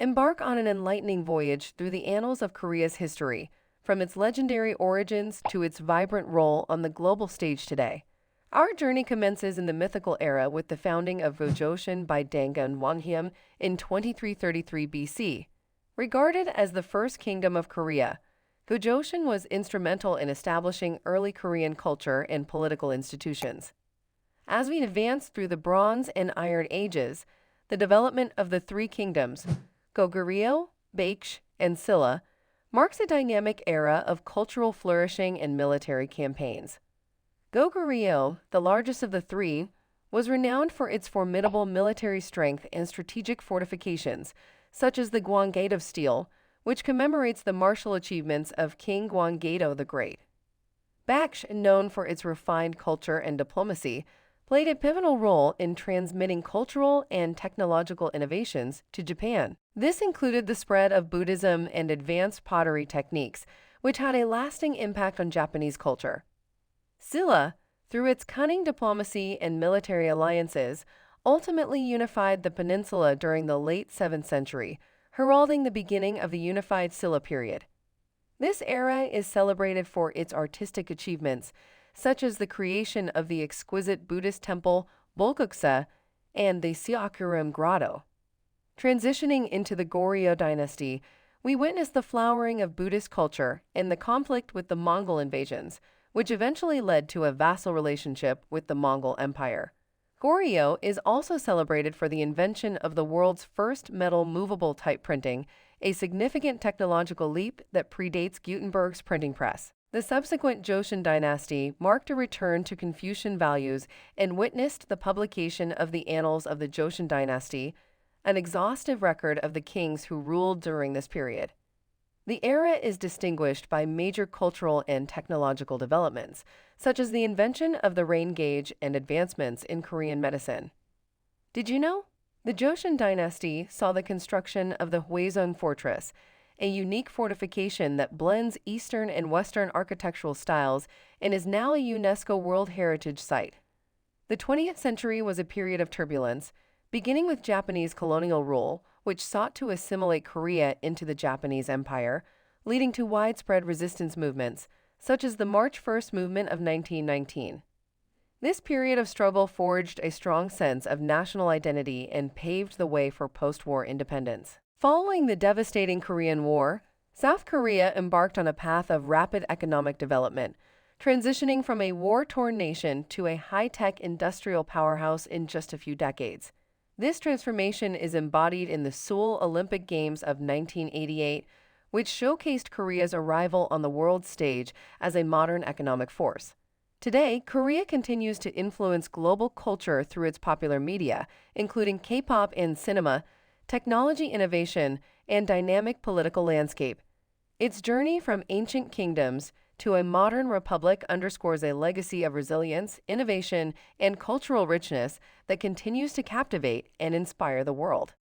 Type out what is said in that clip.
Embark on an enlightening voyage through the annals of Korea's history, from its legendary origins to its vibrant role on the global stage today. Our journey commences in the mythical era with the founding of Gojoseon by Dangun Wanggeom in 2333 BC. Regarded as the first kingdom of Korea, Gojoseon was instrumental in establishing early Korean culture and political institutions. As we advance through the Bronze and Iron Ages, the development of the three kingdoms, Goguryeo, Baekje, and Silla, marks a dynamic era of cultural flourishing and military campaigns. Goguryeo, the largest of the three, was renowned for its formidable military strength and strategic fortifications, such as the Gate of Steel, which commemorates the martial achievements of King Gwanggyedo the Great. Baekje, known for its refined culture and diplomacy, played a pivotal role in transmitting cultural and technological innovations to Japan. This included the spread of Buddhism and advanced pottery techniques, which had a lasting impact on Japanese culture. Silla, through its cunning diplomacy and military alliances, ultimately unified the peninsula during the late 7th century, heralding the beginning of the unified Silla period. This era is celebrated for its artistic achievements, such as the creation of the exquisite Buddhist temple Bulguksa and the Seokguram Grotto. Transitioning into the Goryeo dynasty, we witness the flowering of Buddhist culture and the conflict with the Mongol invasions, which eventually led to a vassal relationship with the Mongol Empire. Goryeo is also celebrated for the invention of the world's first metal movable type printing, a significant technological leap that predates Gutenberg's printing press. The subsequent Joseon dynasty marked a return to Confucian values and witnessed the publication of the Annals of the Joseon dynasty, an exhaustive record of the kings who ruled during this period. The era is distinguished by major cultural and technological developments, such as the invention of the rain gauge and advancements in Korean medicine. Did you know? The Joseon dynasty saw the construction of the Hwaseong Fortress, a unique fortification that blends Eastern and Western architectural styles and is now a UNESCO World Heritage Site. The 20th century was a period of turbulence, beginning with Japanese colonial rule, which sought to assimilate Korea into the Japanese Empire, leading to widespread resistance movements, such as the March 1st movement of 1919. This period of struggle forged a strong sense of national identity and paved the way for post-war independence. Following the devastating Korean War, South Korea embarked on a path of rapid economic development, transitioning from a war-torn nation to a high-tech industrial powerhouse in just a few decades. This transformation is embodied in the Seoul Olympic Games of 1988, which showcased Korea's arrival on the world stage as a modern economic force. Today, Korea continues to influence global culture through its popular media, including K-pop and cinema, technology innovation, and dynamic political landscape. Its journey from ancient kingdoms to a modern republic underscores a legacy of resilience, innovation, and cultural richness that continues to captivate and inspire the world.